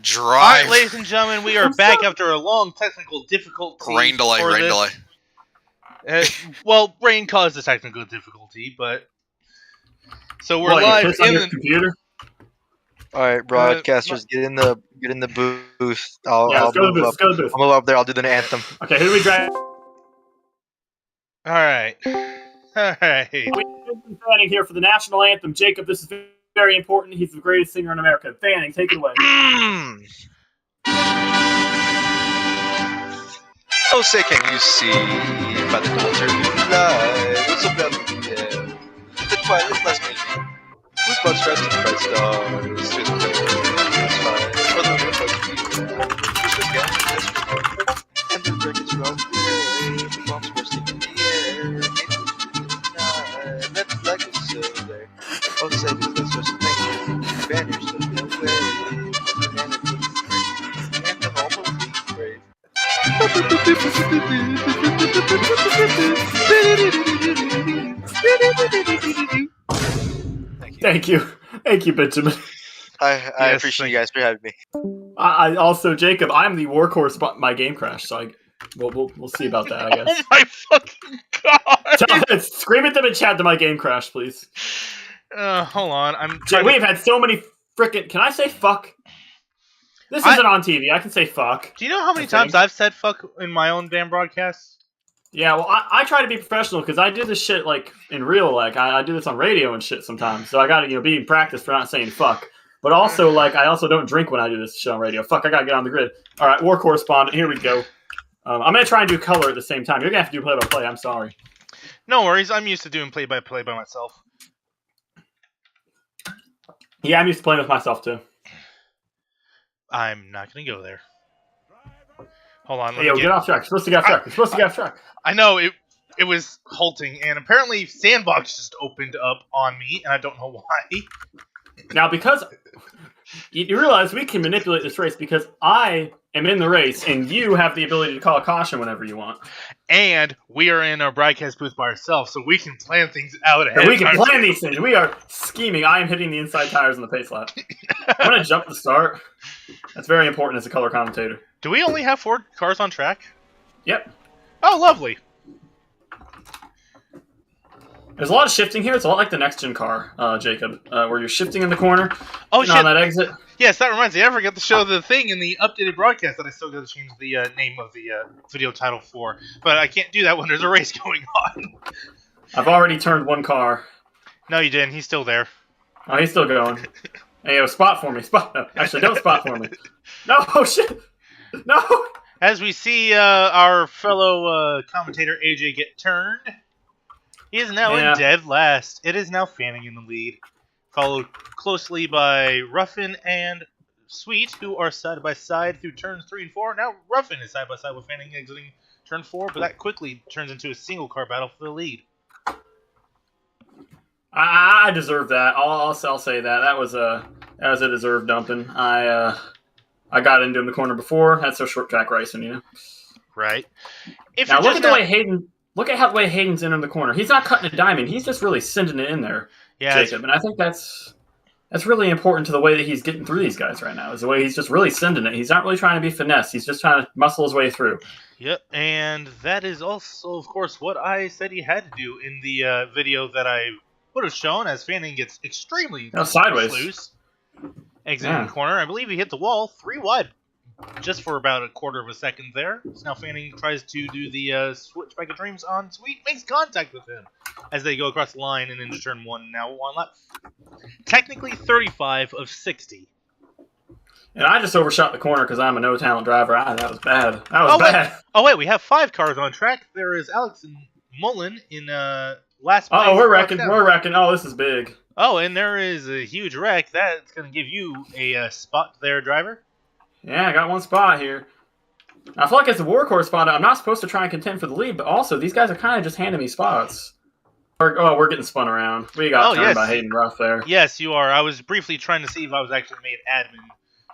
drive. Alright, ladies and gentlemen, we are back after a long technical difficulty. Rain delay, rain delay. Well, rain caused the technical difficulty, but... So we're live in the computer. All right, broadcasters, get in the booth. Let's go to the booth. Let's go to the booth. I'll move up there. I'll do the anthem. Okay, who do we drag? Alright. Alright. We've been fanning here for the national anthem. Jacob, this is very important. He's the greatest singer in America. Fanning, take it away. Oh, say can you see by the dawn's early light? What's up, yeah. The twilight last me. Whose blood stripes and bright stars? Just it's fine. For the wind like me. Just again, just and the crickets run away. The bombs bursting in the air. Let the flag go silver. Oh, say this, let's just make banners to the way. And the home will be brave. Thank you, Benjamin. I appreciate you guys for having me. I also, Jacob, I'm the workhorse, but my game crashed, so we'll see about that, I guess. Oh my fucking god! Scream at them in chat that my game crashed, please. Hold on, We've had so many frickin'... Can I say fuck? This isn't on TV. I can say fuck. Do you know how many times I've said fuck in my own damn broadcasts? Yeah, well, I try to be professional because I do this shit like in real, like I do this on radio and shit sometimes. So I gotta be in practice for not saying fuck. But also, like, I also don't drink when I do this shit on radio. Fuck, I gotta get on the grid. All right, war correspondent. Here we go. I'm gonna try and do color at the same time. You're gonna have to do play-by-play. I'm sorry. No worries. I'm used to doing play-by-play by myself. Yeah, I'm used to playing with myself too. I'm not gonna go there. Hold on. Hey, get off track. You're supposed to get off track. You're supposed to get off track. I know it was halting, and apparently Sandbox just opened up on me, and I don't know why. Now, because you realize we can manipulate this race because I am in the race, and you have the ability to call a caution whenever you want. And we are in our broadcast booth by ourselves, so we can plan things out ahead. And we can plan these things. We are scheming. I am hitting the inside tires on the pace lap. I'm going to jump the start. That's very important as a color commentator. Do we only have 4 cars on track? Yep. Oh, lovely. There's a lot of shifting here. It's a lot like the next-gen car, Jacob, where you're shifting in the corner. Oh, shit. On that exit. Yes, that reminds me. I forgot to show the thing in the updated broadcast that I still got to change the name of the video title for. But I can't do that when there's a race going on. I've already turned one car. No, you didn't. He's still there. Oh, he's still going. Hey, yo, spot for me. Spot. No, actually, don't spot for me. No, oh, shit. No! As we see our fellow commentator AJ get turned, he is now in dead last. It is now Fanning in the lead, followed closely by Ruffin and Sweet, who are side by side through turns 3 and 4. Now Ruffin is side by side with Fanning exiting turn 4, but that quickly turns into a single car battle for the lead. I deserve that. I'll say that. That was a deserved dumping. I got into him in the corner before. That's so short track racing, you know. Right. Now look at the way Hayden. Look at how the way Hayden's in the corner. He's not cutting a diamond. He's just really sending it in there, Jacob. And I think that's really important to the way that he's getting through these guys right now. Is the way he's just really sending it. He's not really trying to be finesse. He's just trying to muscle his way through. Yep, and that is also, of course, what I said he had to do in the video that I would have shown as Fanning gets extremely sideways loose. Exiting the corner. I believe he hit the wall 3 wide just for about a quarter of a second there. So now Fanning tries to do the switch back of dreams on Sweet. Makes contact with him as they go across the line and into turn 1. Now 1 lap. Technically 35 of 60. And I just overshot the corner because I'm a no-talent driver. That was bad. That was bad. Wait. We have 5 cars on track. There is Alex and Mullen in last place. Oh, we're wrecking. We're wrecking. Oh, this is big. Oh, and there is a huge wreck. That's going to give you a spot there, driver. Yeah, I got 1 spot here. I feel like as a war correspondent, I'm not supposed to try and contend for the lead, but also these guys are kind of just handing me spots. We're getting spun around. We got turned by Hayden Ruff there. Yes, you are. I was briefly trying to see if I was actually made admin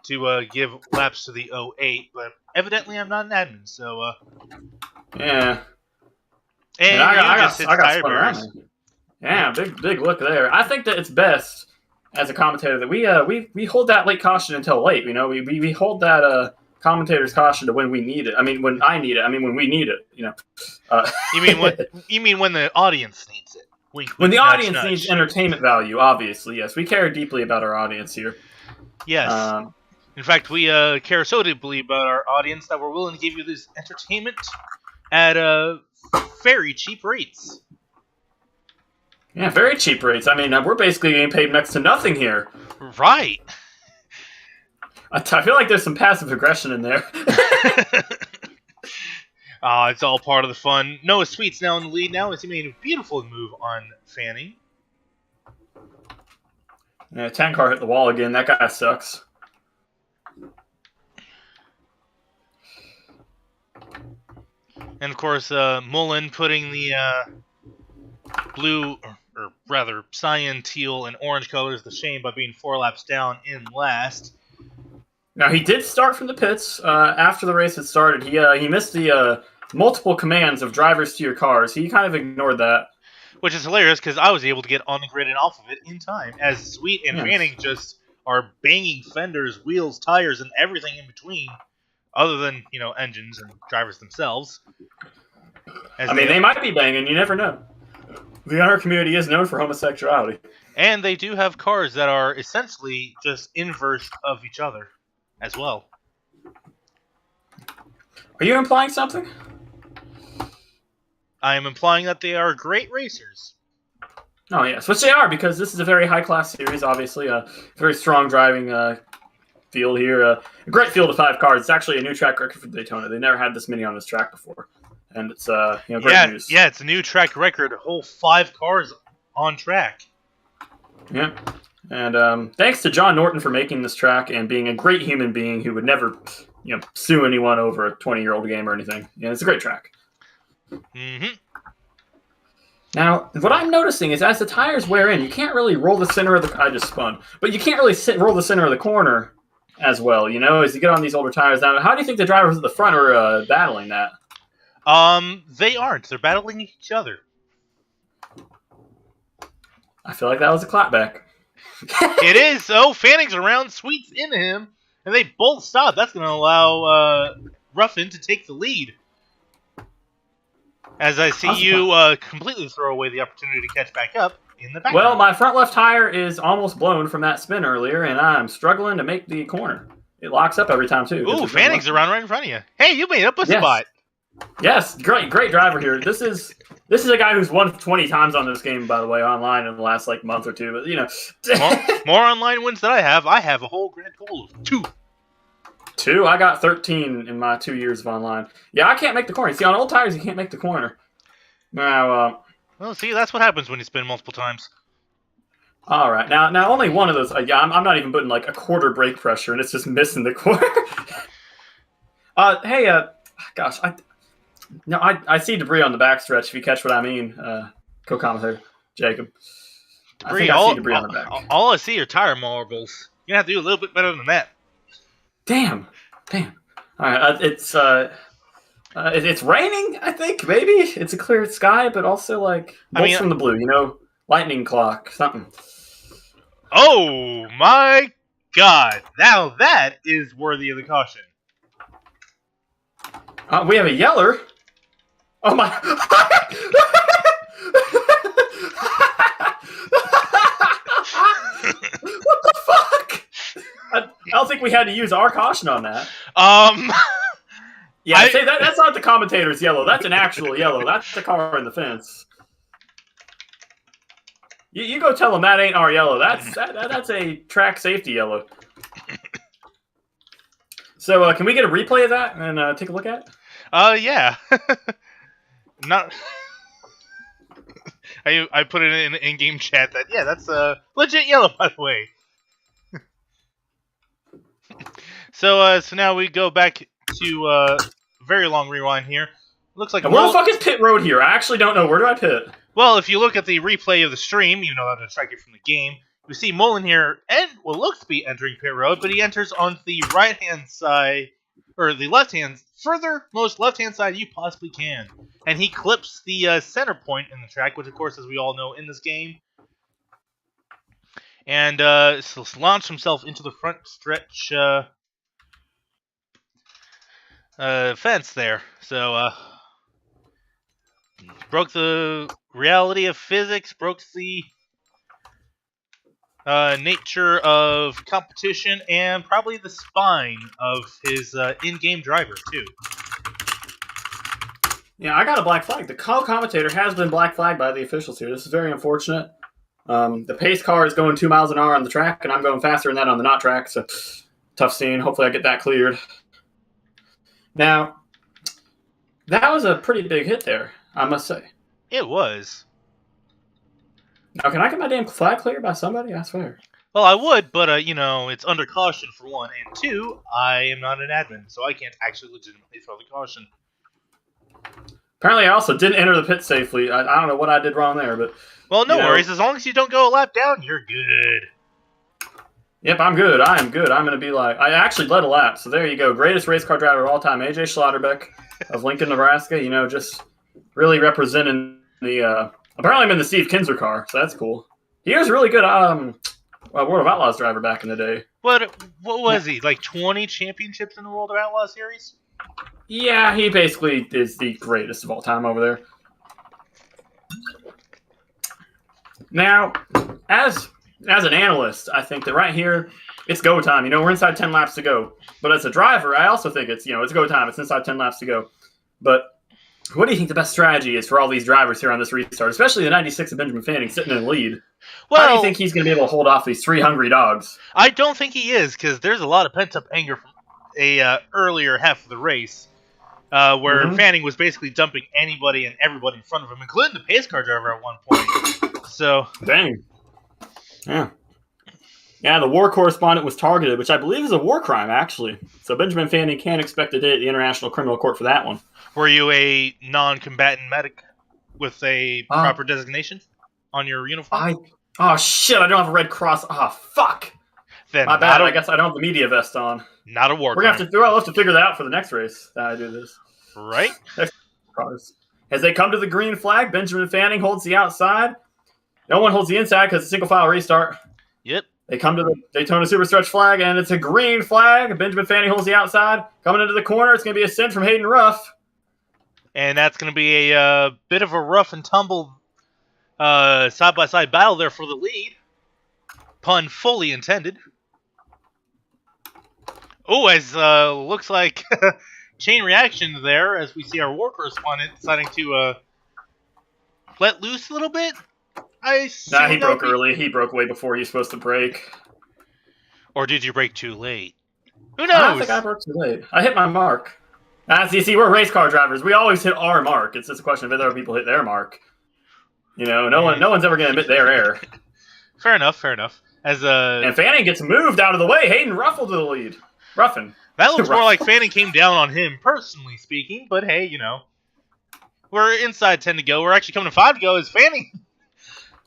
to give laps to the 08, but evidently I'm not an admin, so... Yeah. And I got spun around. Yeah, big look there. I think that it's best as a commentator that we hold that late caution until late. You know, we hold that commentator's caution to when we need it. I mean, when I need it. I mean, when we need it. You know. You mean what? You mean when the audience needs it? Wink, when wink, the nudge, audience nudge. needs entertainment value, obviously, yes, we care deeply about our audience here. Yes. In fact, we care so deeply about our audience that we're willing to give you this entertainment at very cheap rates. Yeah, very cheap rates. I mean, we're basically getting paid next to nothing here. Right. I feel like there's some passive aggression in there. It's all part of the fun. Noah Sweet's now in the lead now as he made a beautiful move on Fanning. Yeah, tank car hit the wall again. That guy sucks. And of course, Mullen putting the blue, or rather cyan, teal, and orange colors to shame by being 4 laps down in last. Now he did start from the pits after the race had started. He missed the multiple commands of drivers to your cars. He kind of ignored that. Which is hilarious because I was able to get on the grid and off of it in time, as Sweet and Fanning just are banging fenders, wheels, tires, and everything in between, other than, you know, engines and drivers themselves. I mean, they might be banging, you never know. The honor community is known for homosexuality. And they do have cars that are essentially just inverse of each other as well. Are you implying something? I am implying that they are great racers. Oh, yes, which they are, because this is a very high-class series, obviously. A very strong driving field here. A great field of 5 cars. It's actually a new track record for Daytona. They never had this many on this track before. And it's great news. Yeah, it's a new track record. A whole 5 cars on track. Yeah. And thanks to John Norton for making this track and being a great human being who would never, sue anyone over a 20-year-old game or anything. Yeah, it's a great track. Mm-hmm. Now, what I'm noticing is as the tires wear in, you can't really roll the center of the... I just spun. But you can't really roll the center of the corner as well, as you get on these older tires. Now, how do you think the drivers at the front are battling that? They aren't. They're battling each other. I feel like that was a clapback. It is. Oh, Fanning's around. Sweet's in him. And they both stop. That's going to allow Ruffin to take the lead. As I see you completely throw away the opportunity to catch back up in the back. Well, my front left tire is almost blown from that spin earlier, and I'm struggling to make the corner. It locks up every time, too. Ooh, Fanning's around right in front of you. Hey, you made up a spot. Yes, great driver here. This is a guy who's won 20 times on this game, by the way, online in the last month or two. But more online wins than I have. I have a whole grand total of 2. 2? I got 13 in my 2 years of online. Yeah, I can't make the corner. See, on old tires, you can't make the corner. Now, well, see, that's what happens when you spin multiple times. All right, now only one of those. I'm not even putting a quarter brake pressure, and it's just missing the corner. Hey, gosh, I see debris on the backstretch. If you catch what I mean, co-commentator Jacob. I see debris on the back. All I see are tire marbles. You're gonna have to do a little bit better than that. Damn. All right, it's raining. I think maybe it's a clear sky, but also bolts from the blue. Lightning clock, something. Oh my God! Now that is worthy of the caution. We have a yeller. Oh my! What the fuck? I don't think we had to use our caution on that. Yeah, that's not the commentator's yellow. That's an actual yellow. That's the car in the fence. You go tell them that ain't our yellow. That's a track safety yellow. So can we get a replay of that and take a look at it? Yeah. Not. I put it in the in-game chat that that's a legit yellow, by the way. So now we go back to very long rewind here. Looks like where the fuck is pit road here? I actually don't know. Where do I pit? Well, if you look at the replay of the stream, you know how to track it from the game. You see Mullen here, and what looks to be entering pit road, but he enters on the right-hand side, or the left-hand, furthermost left-hand side you possibly can. And he clips the center point in the track, which, of course, as we all know in this game, and launched himself into the front stretch fence there. So broke the reality of physics, broke the nature of competition, and probably the spine of his in-game driver, too. Yeah, I got a black flag. The co-commentator has been black flagged by the officials here. This is very unfortunate. The pace car is going 2 miles an hour on the track, and I'm going faster than that on the not track, so tough scene. Hopefully I get that cleared. Now, that was a pretty big hit there, I must say. It was. Now, can I get my damn flag cleared by somebody? I swear. Well, I would, but, it's under caution for one, and two, I am not an admin, so I can't actually legitimately throw the caution. Apparently, I also didn't enter the pit safely. I don't know what I did wrong there, but... Well, no worries. As long as you don't go a lap down, you're good. Yep, I'm good. I am good. I'm going to be like... I actually led a lap, so there you go. Greatest race car driver of all time, AJ Schlotterbeck of Lincoln, Nebraska. Just really representing the... apparently, I'm in the Steve Kinzer car, so that's cool. He was really good World of Outlaws driver back in the day. What was he? Like 20 championships in the World of Outlaws series? Yeah, he basically is the greatest of all time over there. Now, as an analyst, I think that right here, it's go time. We're inside 10 laps to go. But as a driver, I also think it's go time. It's inside 10 laps to go. But what do you think the best strategy is for all these drivers here on this restart, especially the 96 of Benjamin Fanning sitting in the lead? Well, how do you think he's going to be able to hold off these three hungry dogs? I don't think he is, because there's a lot of pent-up anger from a earlier half of the race. Where Fanning was basically dumping anybody and everybody in front of him, including the pace car driver at one point. So, dang. Yeah. Yeah, the war correspondent was targeted, which I believe is a war crime, actually. So Benjamin Fanning can expect a day at the International Criminal Court for that one. Were you a non-combatant medic with a proper designation on your uniform? Oh, shit, I don't have a Red Cross. Oh, fuck. Then my bad, I guess I don't have the media vest on. Not a war crime. We'll have to figure that out for the next race that I do this. Right? As they come to the green flag, Benjamin Fanning holds the outside. No one holds the inside because it's a single file restart. Yep. They come to the Daytona Superstretch flag, and it's a green flag. Benjamin Fanning holds the outside. Coming into the corner, it's going to be a send from Hayden Ruff. And that's going to be a bit of a rough and tumble side-by-side battle there for the lead. Pun fully intended. Oh, as looks like chain reaction there, as we see our war correspondent deciding to let loose a little bit. Nah, he broke early. He broke way before he was supposed to break. Or did you break too late? Who knows? I don't think I broke too late. I hit my mark. As you see, we're race car drivers. We always hit our mark. It's just a question of whether other people hit their mark. No one's ever going to admit their error. Fair enough. And Fanning gets moved out of the way. Hayden ruffled to the lead. Ruffin. That looks more like Fanning came down on him, personally speaking. But hey, we're inside 10 to go. We're actually coming to 5 to go. Is Fanning...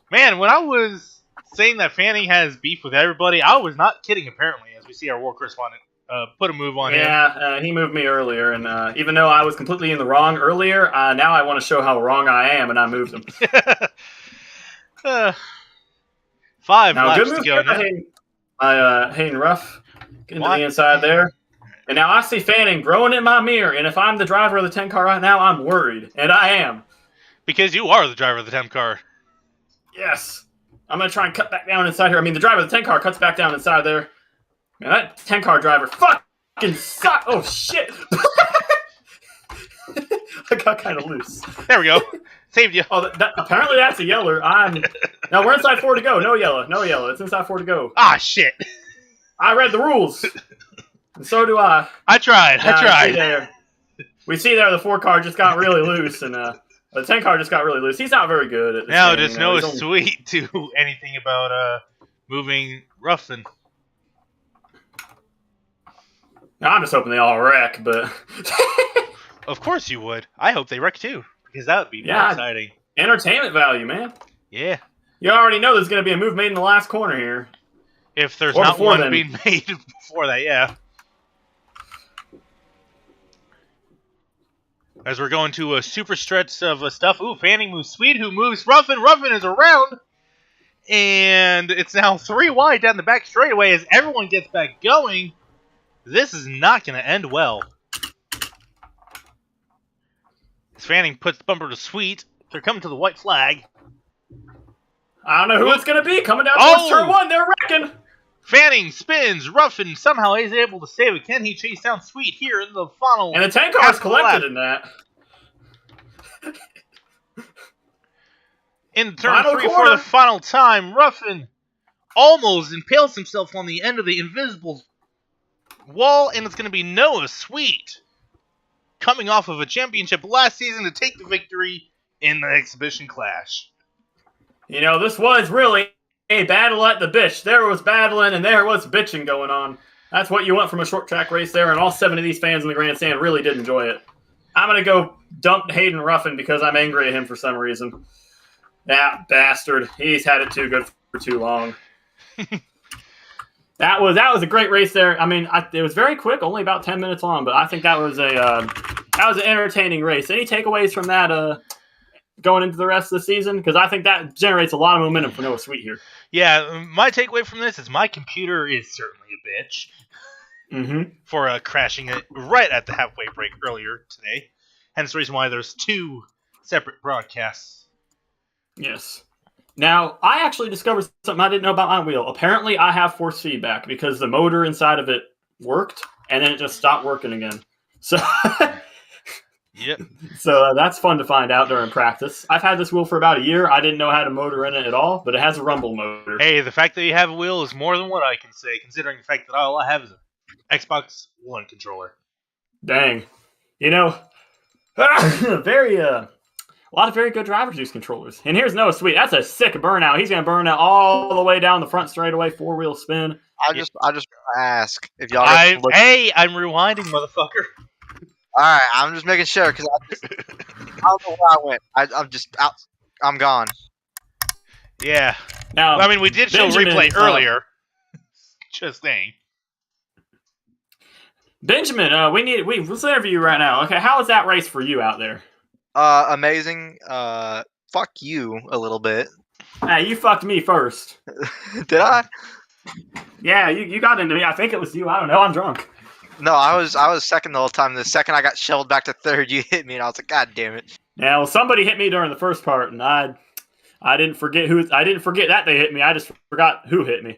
Man, when I was saying that Fanning has beef with everybody, I was not kidding, apparently, as we see our war correspondent put a move on him. Yeah, he moved me earlier, and even though I was completely in the wrong earlier, now I want to show how wrong I am, and I moved him. 5 now, laps to go now. Hayden Ruff getting to the inside there. And now I see Fanning growing in my mirror, and if I'm the driver of the 10 car right now, I'm worried, and I am. Because you are the driver of the 10 car. Yes. I'm going to try and cut back down inside here. I mean, the driver of the 10 car cuts back down inside there. Man, that 10 car driver fucking sucks. Oh, shit. I got kind of loose. There we go. Saved you. Oh, apparently that's a yeller. Now we're inside 4 to go. No yellow. It's inside 4 to go. Ah, shit. I read the rules. And so do I. I tried. We see there the 4 car just got really loose, and the 10 car just got really loose. He's not very good at this now, game, there's no sweet to anything about moving Ruffin. Now, I'm just hoping they all wreck, but... Of course you would. I hope they wreck too, because that would be more exciting. Entertainment value, man. Yeah. You already know there's going to be a move made in the last corner here. If there's not one being made before that, yeah. As we're going to a super stretch of stuff. Ooh, Fanning moves Sweet, who moves Ruffin. Ruffin is around. And it's now 3 wide down the back straightaway as everyone gets back going. This is not going to end well. As Fanning puts the bumper to Sweet. They're coming to the white flag. I don't know who it's going to be. Coming down towards turn 1, they're wrecking. Fanning spins. Ruffin somehow is able to save it. Can he chase down Sweet here in the final? And the 10 cars collected in that. In turn 3 for the final time, Ruffin almost impales himself on the end of the invisible wall, and it's going to be Noah Sweet coming off of a championship last season to take the victory in the exhibition clash. You know, this was really a battle at the bitch. There was battling and there was bitching going on. That's what you want from a short track race there, and all 7 of these fans in the grandstand really did enjoy it. I'm going to go dump Hayden Ruffin because I'm angry at him for some reason. That bastard. He's had it too good for too long. That was a great race there. I mean, it was very quick, only about 10 minutes long, but I think that was an entertaining race. Any takeaways from that going into the rest of the season? Because I think that generates a lot of momentum for Noah Sweet here. Yeah, my takeaway from this is my computer is certainly a bitch for crashing it right at the halfway break earlier today. Hence the reason why there's 2 separate broadcasts. Yes. Now, I actually discovered something I didn't know about my wheel. Apparently, I have force feedback because the motor inside of it worked, and then it just stopped working again. So, yep. So that's fun to find out during practice. I've had this wheel for about a year. I didn't know how to motor in it at all, but it has a rumble motor. Hey, the fact that you have a wheel is more than what I can say, considering the fact that all I have is an Xbox One controller. Dang. You know, a lot of very good drivers use controllers. And here's Noah Sweet. That's a sick burnout. He's going to burn out all the way down the front straightaway, 4-wheel spin. I just ask if y'all. Hey, I'm rewinding, motherfucker. All right, I'm just making sure because I don't know where I went. I'm just out. I'm gone. Yeah. Now, I mean, we did show replay earlier. Just saying. Benjamin, let's interview you right now. Okay, how was that race for you out there? Amazing. Fuck you a little bit. Hey, you fucked me first. Did I? Yeah, you got into me. I think it was you. I don't know. I'm drunk. No, I was second the whole time. The second I got shoveled back to third, you hit me, and I was like, God damn it. Yeah, well, somebody hit me during the first part, and I didn't forget that they hit me. I just forgot who hit me.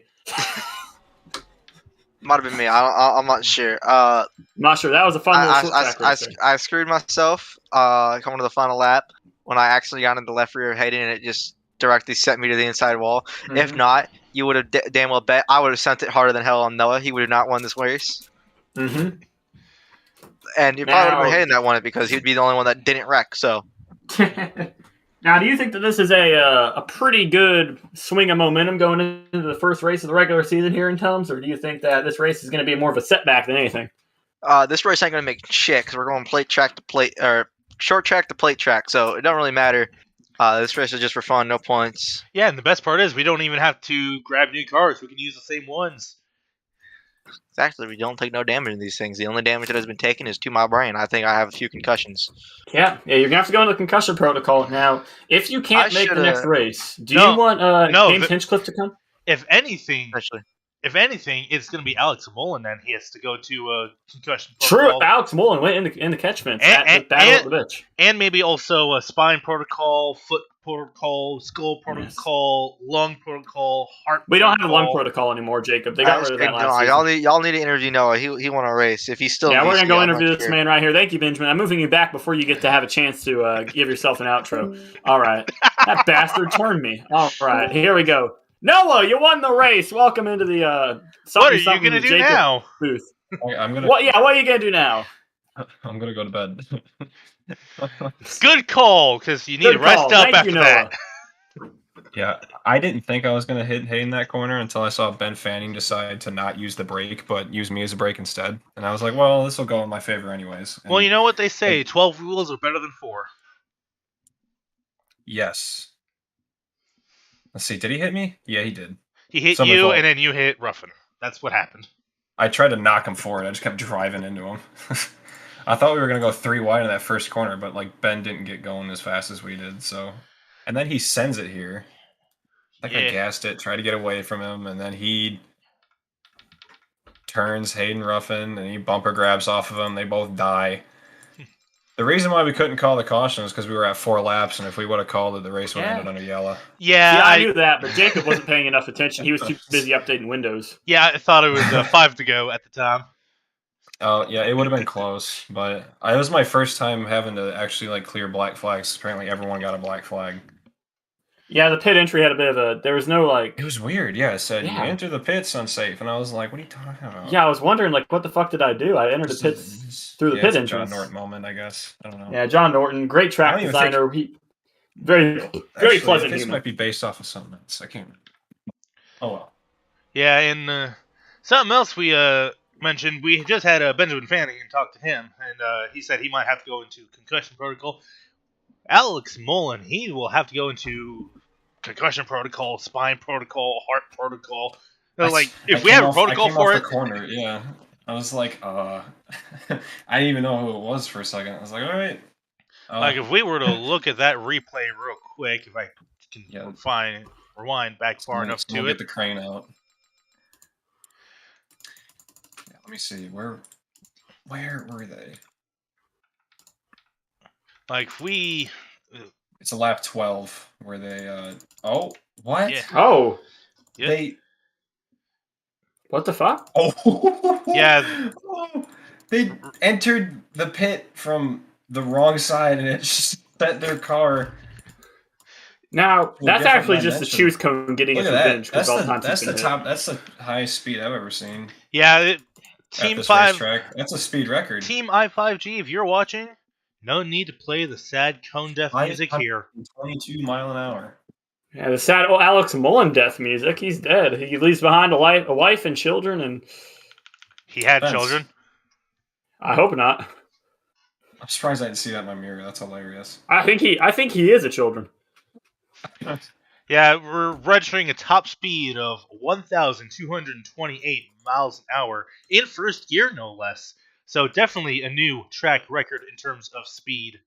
Might have been me. I'm not sure. I'm not sure. That was a fun little track race. I screwed myself coming to the final lap when I actually got into the left rear of Hayden, and it just directly sent me to the inside wall. Mm-hmm. If not, you would have damn well bet I would have sent it harder than hell on Noah. He would have not won this race. Mm-hmm. And you probably would have been Hayden that won it because he'd be the only one that didn't wreck. So. Now, do you think that this is a pretty good swing of momentum going into the first race of the regular season here in TUMS, or do you think that this race is going to be more of a setback than anything? This race ain't going to make shit because we're going plate track to plate, or short track to plate track, so it don't really matter. This race is just for fun, no points. Yeah, and the best part is we don't even have to grab new cars. We can use the same ones. Exactly, we don't take no damage in these things. The only damage that has been taken is to my brain. I think I have a few concussions. Yeah, you're going to have to go into the concussion protocol. Now, if you can't make the next race, do you want James Hinchcliffe to come? If anything, it's going to be Alex Mullen, then he has to go to a concussion protocol. True, Alex Mullen went in the catch fence at the Battle of the Bitch. And maybe also a spine protocol, foot protocol, skull protocol, lung protocol, heart protocol. We don't have a lung protocol anymore, Jacob. They got rid of that last season. Y'all need to interview Noah. He won a race. If he's still we're going to go interview this man right here. Thank you, Benjamin. I'm moving you back before you get to have a chance to give yourself an outro. All right. That bastard turned me. All right. Here we go. Noah, you won the race. Welcome into the what are you going to do Jacob now? Booth. I'm gonna. What are you going to do now? I'm going to go to bed. Good call, because you need to rest up after that. Yeah, I didn't think I was going to hit Hayden that corner until I saw Ben Fanning decide to not use the brake, but use me as a brake instead. And I was like, well, this will go in my favor anyways. And well, you know what they say, 12 wheels are better than 4. Yes. Let's see, did he hit me? Yeah, he did. He hit you, and then you hit Ruffin. That's what happened. I tried to knock him forward. I just kept driving into him. I thought we were going to go 3 wide in that first corner, but Ben didn't get going as fast as we did. So, and then he sends it here. I gassed it, tried to get away from him, and then he turns Hayden Ruffin, and he bumper grabs off of him. They both die. The reason why we couldn't call the caution is because we were at 4 laps, and if we would have called it, the race would have ended under yellow. Yeah, see, I knew that, but Jacob wasn't paying enough attention. He was too busy updating Windows. Yeah, I thought it was 5 to go at the time. Oh, yeah, it would have been close, but it was my first time having to actually like clear black flags. Apparently, everyone got a black flag. Yeah, the pit entry had a bit of a. There was no like. It was weird. Yeah, it said you Yeah. enter the pits unsafe, and I was like, "What are you talking about?" Yeah, I was wondering like, what the fuck did I do? I entered the pits through the pit it's a entrance. John Norton moment, I guess. I don't know. Yeah, John Norton, great I track don't even designer. He very Actually, pleasant This human. might be based off of something else. I can't. Oh well. Yeah, and something else we mentioned, we just had Benjamin Fanning and talked to him, and he said he might have to go into concussion protocol. Alex Mullen, he will have to go into concussion protocol, spine protocol, heart protocol. So, like, if we have a protocol for it, corner, yeah. I was like, I didn't even know who it was for a second. I was like, all right. like if we were to look at that replay real quick, if I can rewind back far enough to we'll it. Get the crane out. Yeah, let me see where were they? Like if we. It's a lap 12 where they. Oh, what? Yeah. Oh, Yeah. They. what the fuck? Oh. Yeah. They entered the pit from the wrong side, and it just set their car. Now that's different actually just the dimension. shoes cone getting Look its at that. revenge because all the times That's he's the been top. That's the highest speed I've ever seen. Yeah, Team at this 5. racetrack. That's a speed record. Team I5G, if you're watching, no need to play the sad cone death music here. 22 mile an hour. Yeah, the sad Alex Mullen death music. He's dead. He leaves behind a wife and children, and He had Fence. children. I hope not. I'm surprised I didn't see that in my mirror. That's hilarious. I think he is a children. Yeah, we're registering a top speed of 1,228 miles an hour in first gear, no less. So definitely a new track record in terms of speed.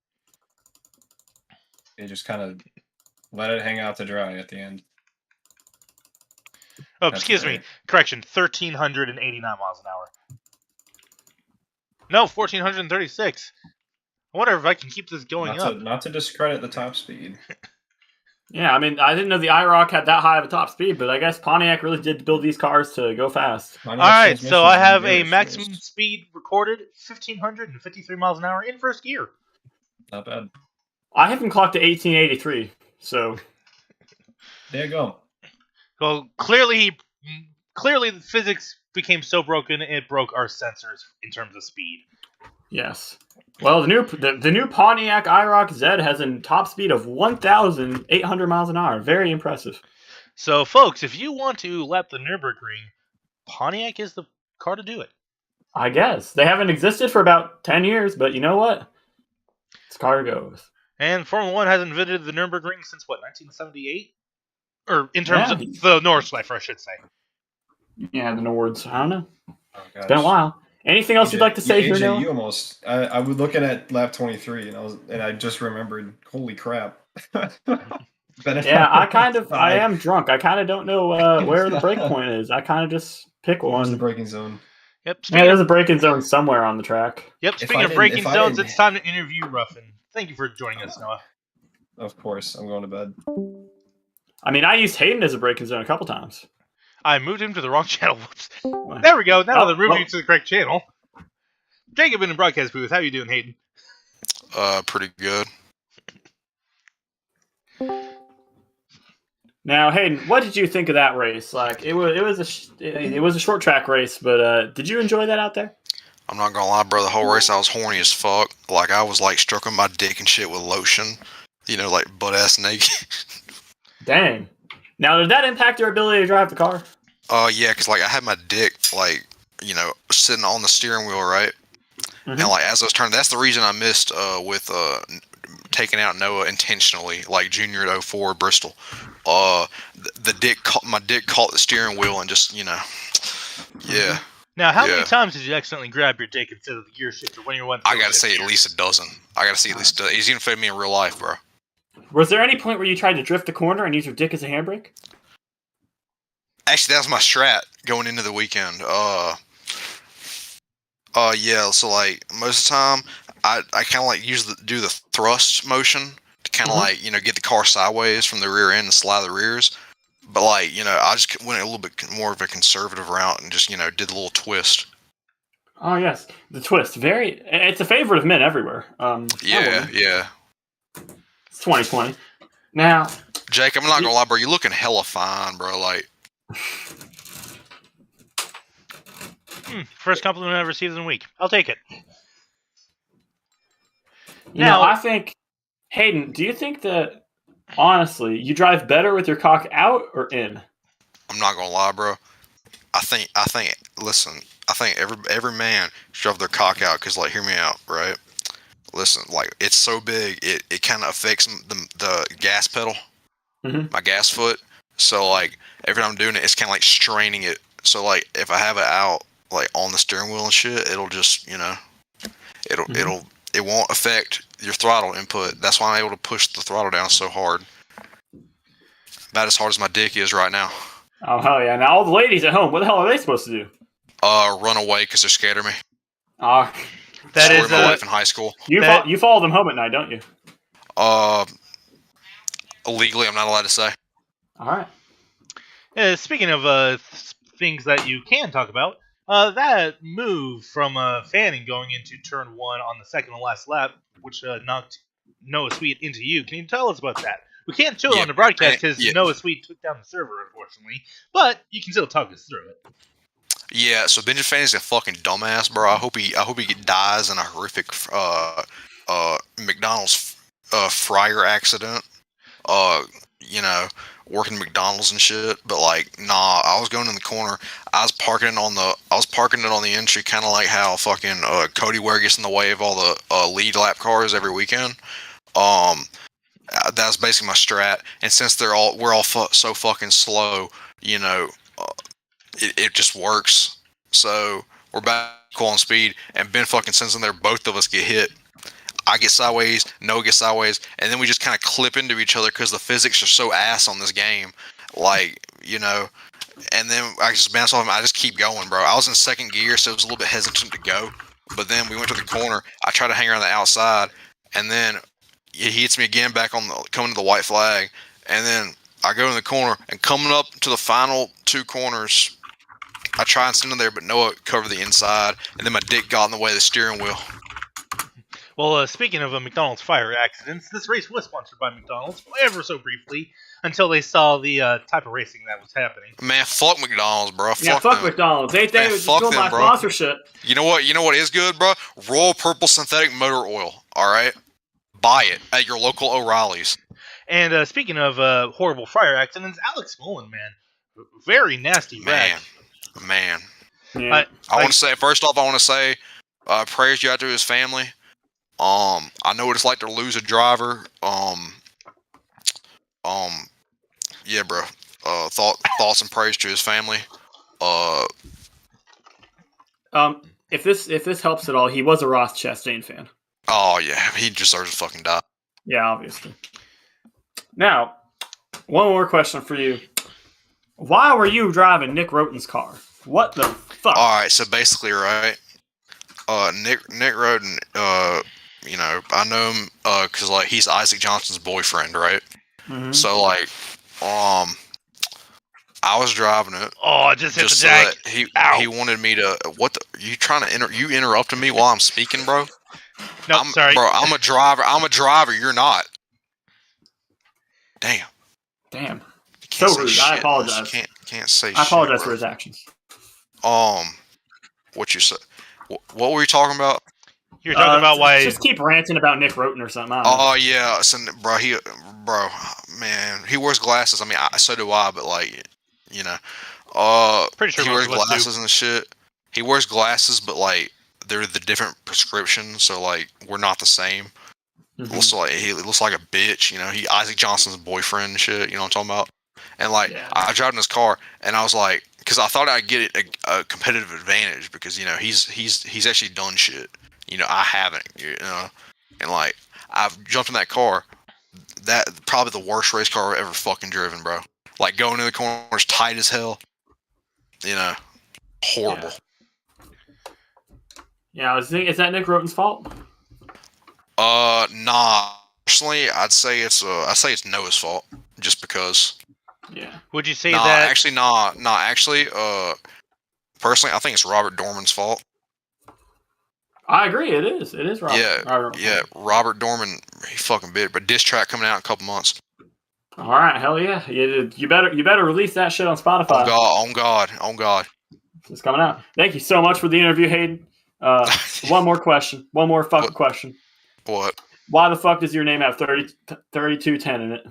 They just kind of let it hang out to dry at the end. Oh, That's excuse me. great. Correction, 1,389 miles an hour. No, 1,436. I wonder if I can keep this going up. Not to discredit the top speed. Yeah, I mean, I didn't know the IROC had that high of a top speed, but I guess Pontiac really did build these cars to go fast. All right, so I have a maximum speed recorded, 1,553 miles an hour in first gear. Not bad. I haven't clocked to 1883, so There you go. Well, clearly the physics became so broken it broke our sensors in terms of speed. yes. Well, the new Pontiac IROC Z has a top speed of 1,800 miles an hour. Very impressive. So, folks, if you want to lap the Nürburgring, Pontiac is the car to do it. I guess they haven't existed for about 10 years, but you know what? This car goes. And Formula One hasn't visited the Nürburgring since what, 1978? Or in terms Yeah. of the Nordschleife, I should say. Yeah, the Nords. I don't know. Oh, It's been a while. Anything else you'd like to say here, AJ, Noah? you almost. I was looking at lap 23, and I just remembered. Holy crap! Yeah, I am drunk. I kind of don't know where the break point is. I kind of just pick Where's the one. braking zone? Yep. Yeah, there's a braking zone somewhere on the track. Yep. If Speaking I of didn't- braking if I zones, didn't- it's time to interview Ruffin. Thank you for joining us, Noah. Of course, I'm going to bed. I mean, I used Hayden as a braking zone a couple times. I moved him to the wrong channel. Whoops. There we go. Now they're moving you to the correct channel. Jacob in the broadcast booth. How you doing, Hayden? Pretty good. Now, Hayden, what did you think of that race? Like, it was a short track race, but did you enjoy that out there? I'm not gonna lie, bro. The whole race, I was horny as fuck. Like, I was like stroking my dick and shit with lotion. You know, like butt ass naked. Dang. Now, did that impact your ability to drive the car? Yeah, cause like I had my dick like, you know, sitting on the steering wheel, right? Mhm. And like as I was turning, that's the reason I missed with taking out Noah intentionally, like junior at 04 Bristol. The dick caught my dick caught the steering wheel and just, you know, yeah. Now, how many Yeah. times did you accidentally grab your dick instead of the gear shifter when you went? I gotta say at least a dozen. I gotta see at least. He's even fed me in real life, bro. Was there any point where you tried to drift the corner and use your dick as a handbrake? Actually, that was my strat going into the weekend. Yeah. So like most of the time, I kind of like do the thrust motion to kind of like get the car sideways from the rear end and slide the rears. But like I just went a little bit more of a conservative route and just did the little twist. Oh yes, the twist. It's a favorite of men everywhere. Yeah. It's 2020. Now, Jake, I'm not gonna lie, bro. You're looking hella fine, bro. Like, First compliment I've received in a week. I'll take it. Now, I think, Hayden, do you think that, honestly, you drive better with your cock out or in? I'm not gonna lie, bro. I think. Listen, I think every man should shove their cock out because, like, hear me out, right? Listen, like, it's so big, it kind of affects the gas pedal, my gas foot. So, like, every time I'm doing it, it's kind of like straining it. So, like, if I have it out, like, on the steering wheel and shit, it'll just, it won't affect your throttle input. That's why I'm able to push the throttle down so hard. About as hard as my dick is right now. Oh, hell yeah. Now, all the ladies at home, what the hell are they supposed to do? Run away because they're scared of me. That is my life in high school. You follow them home at night, don't you? Legally, I'm not allowed to say. All right. Speaking of things that you can talk about, that move from Fanning going into turn 1 on the second and last lap, which knocked Noah Sweet into you. Can you tell us about that? We can't show it on the broadcast because Noah Sweet took down the server, unfortunately, but you can still talk us through it. Yeah, so Benjamin Fanning's a fucking dumbass, bro. I hope he dies in a horrific McDonald's fryer accident. Working McDonald's and shit. But like, nah, I was going in the corner. I was parking it on the entry, kind of like how fucking Cody Ware gets in the way of all the lead lap cars every weekend. That was basically my strat. And since we're all so fucking slow, it just works. So we're back on speed, and Ben fucking sends in there. Both of us get hit. I get sideways, Noah gets sideways, and then we just kind of clip into each other because the physics are so ass on this game. Like, and then I just bounce off him. I just keep going, bro. I was in second gear, so it was a little bit hesitant to go. But then we went to the corner. I tried to hang around the outside, and then he hits me again back coming to the white flag. And then I go in the corner, and coming up to the final two corners, I try and send him there, but Noah covered the inside, and then my dick got in the way of the steering wheel. Well, speaking of McDonald's fire accidents, this race was sponsored by McDonald's, ever so briefly, until they saw the type of racing that was happening. Man, fuck McDonald's, bro. Fuck McDonald's. They was just doing my sponsorship. You know what? You know what is good, bro? Royal Purple Synthetic Motor Oil. All right, buy it at your local O'Reilly's. And speaking of horrible fire accidents, Alex Mullen, man, very nasty wreck. Man. Yeah. I want to say, first off, prayers you out to his family. I know what it's like to lose a driver. Yeah, bro. Thoughts and prayers to his family. If this helps at all, he was a Ross Chastain fan. Oh yeah, he deserves to fucking die. Yeah, obviously. Now, one more question for you. Why were you driving Nick Roten's car? What the fuck? All right, so basically, right, Nick Roten, I know him because like he's Isaac Johnson's boyfriend, right? Mm-hmm. So like, I was driving it. Oh, I just hit the jack. So he wanted me to. What the? You trying to you interrupting me while I'm speaking, bro? No, sorry, bro. I'm a driver. You're not. Damn. So rude. I apologize. Can't say. I apologize shit, for his actions. What you said? What were you talking about? You're talking about why? Just keep ranting about Nick Roten or something. Oh yeah, so, bro, man, he wears glasses. I mean, so do I, but like, pretty sure he wears glasses and shit. He wears glasses, but like they're the different prescriptions, so like we're not the same. Mm-hmm. He looks like a bitch, He Isaac Johnson's boyfriend and shit. You know what I'm talking about? And like, I drive in his car, and I was like, because I thought I'd get a competitive advantage because he's actually done shit. I haven't. And like, I've jumped in that car. That probably the worst race car I've ever fucking driven, bro. Like going in the corners tight as hell. horrible. Yeah, I was thinking, is that Nick Roten's fault? Nah. Personally, I'd say it's Noah's fault, just because. Yeah. Would you say Nah, that? actually, nah. Actually, personally, I think it's Robert Dorman's fault. I agree. It is. It is Robert. Yeah. Robert Dorman, he fucking bit. But diss track coming out in a couple months. All right, hell yeah. You better release that shit on Spotify. On God. It's coming out. Thank you so much for the interview, Hayden. One more question. One more fucking question. What? Why the fuck does your name have 3210 in it?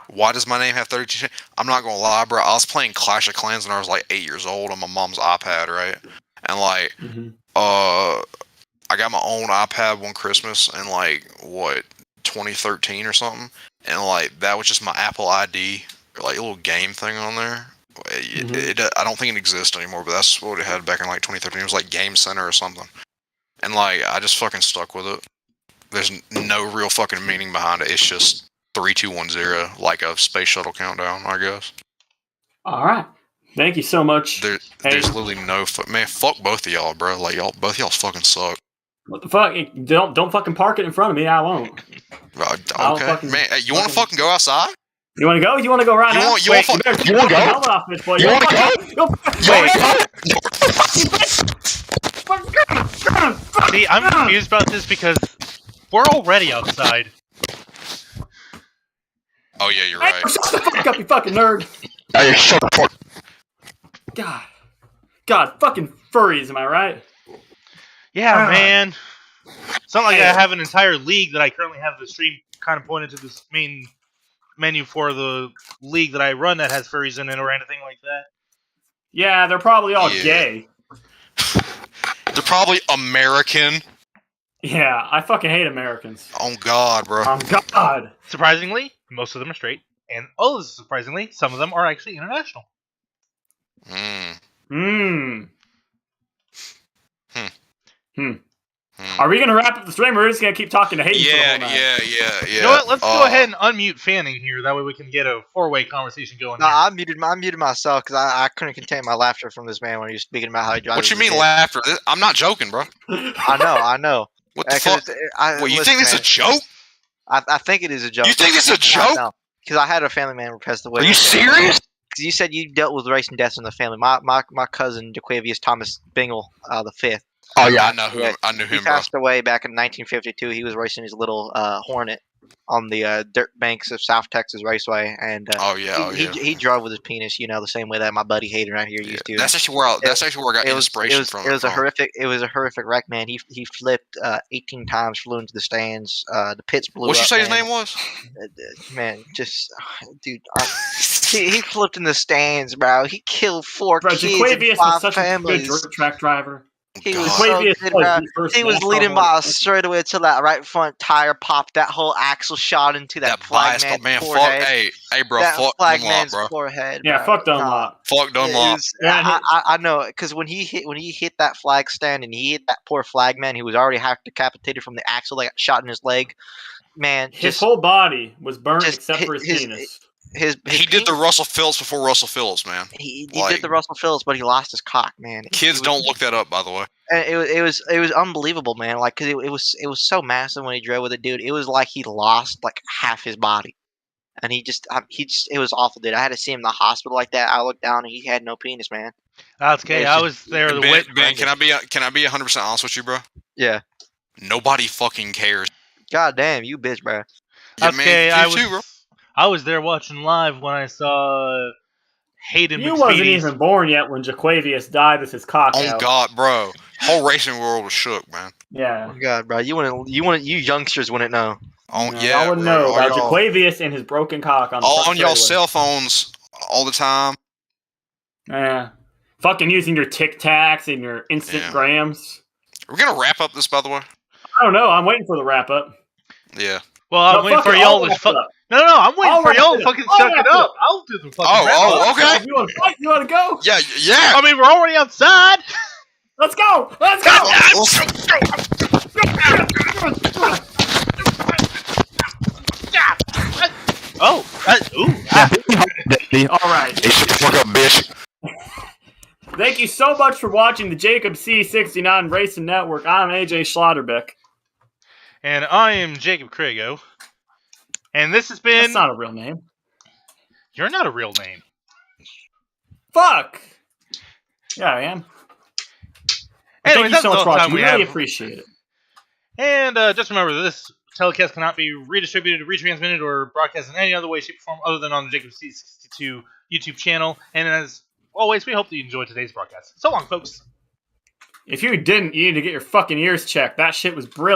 Why does my name have 32? I'm not gonna lie, bro. I was playing Clash of Clans when I was like 8 years old on my mom's iPad, right? And like, I got my own iPad one Christmas in like 2013 or something, and like that was just my Apple ID, like a little game thing on there. I don't think it exists anymore, but that's what it had back in like 2013. It was like Game Center or something, and like I just fucking stuck with it. There's no real fucking meaning behind it. It's just 3210, like a space shuttle countdown, I guess. All right. Thank you so much. There's literally no man. Fuck both of y'all, bro. Like both of y'all fucking suck. What the fuck? Don't fucking park it in front of me. I won't. Okay, man. You want to fucking go outside? You want to go? You want to go right now? You want to go? You want to go? You want to go? See, I'm confused about this because we're already outside. Oh yeah, you're right. Shut the fuck up, you fucking nerd. Hey, shut the fuck. God, fucking furries, am I right? Yeah, man. It's not like I have an entire league that I currently have the stream kind of pointed to this main menu for the league that I run that has furries in it or anything like that. Yeah, they're probably all gay. They're probably American. Yeah, I fucking hate Americans. Oh God, bro. Oh God. Surprisingly, most of them are straight, and surprisingly, some of them are actually international. Are we gonna wrap up the stream, or are we just gonna keep talking to Hayden for the whole night? Yeah. You know what? Let's go ahead and unmute Fanning here. That way we can get a four-way conversation going. No, I muted myself because I couldn't contain my laughter from this man when he was speaking about how he drives. What you mean laughter? I'm not joking, bro. I know. What the fuck? You think this is a joke? I think it is a joke. You think it's a joke? Because I had a family member pass away. Are you serious? Because you said you dealt with racing deaths in the family. My cousin Jaquavius Thomas Bingle, the fifth. Oh yeah, I know who. I knew him. He passed away back in 1952. He was racing his little Hornet on the dirt banks of South Texas Raceway, and he drove with his penis, the same way that my buddy Hayden right here used to. That's actually where I got inspiration from. It was a horrific wreck, man. He flipped 18 times, flew into the stands. The pits blew up. What'd you say his name was? Man, dude. He flipped in the stands, bro. He killed 4 kids and 5 families. A good dirt track driver. He was so good, bro. He was leading by a straightaway until that right front tire popped. That whole axle shot into that flag man's forehead. Hey, bro. That fuck flag man's bro. forehead. Yeah, fuck Dunlop. Fuck Dunlop. I know, because when he hit that flag stand and he hit that poor flag man who was already half decapitated from the axle that got shot in his leg, man. His whole body was burned except for his penis. He did the Russell Phillips before Russell Phillips, man. He did the Russell Phillips, but he lost his cock, man. Kids don't look that up, by the way. And it was unbelievable, man. Like, cause it was so massive when he drove with it, dude. It was like he lost like half his body, and he just it was awful, dude. I had to see him in the hospital like that. I looked down and he had no penis, man. That's okay. I was there. Ben, can I be 100% honest with you, bro? Yeah. Nobody fucking cares. God damn, you bitch, bro. Yeah, man, I was there watching live when I saw Hayden. You wasn't even born yet when Jaquavius died with his cock out. Oh God, bro! Whole racing world was shook, man. Yeah. Oh God, bro, you youngsters wouldn't know. Oh yeah, I wouldn't know about Jaquavius and his broken cock on y'all cell phones all the time. Yeah, fucking using your Tic Tacs and your Instagrams. We're gonna wrap up this, by the way. I don't know. I'm waiting for the wrap up. Yeah. Well, I'm waiting for y'all to fuck. No, I'm waiting for y'all to fucking suck it up. I'll do the fucking wrap up. Okay. You want to fight? You want to go? Yeah. I mean, we're already outside. Let's go. Oh. All right. Fuck up, bitch. so much for watching the Jacob C69 Racing Network. I'm AJ Schlotterbeck. And I am Jacob Crago. And this has been... That's not a real name. You're not a real name. Fuck! Yeah, I am. Anyways, Thank you so much for watching. we We really have. appreciate it. And just remember that this telecast cannot be redistributed, retransmitted, or broadcast in any other way, shape, or form other than on the Jacob C62 YouTube channel. And as always, we hope that you enjoyed today's broadcast. So long, folks. If you didn't, you need to get your fucking ears checked. That shit was brilliant.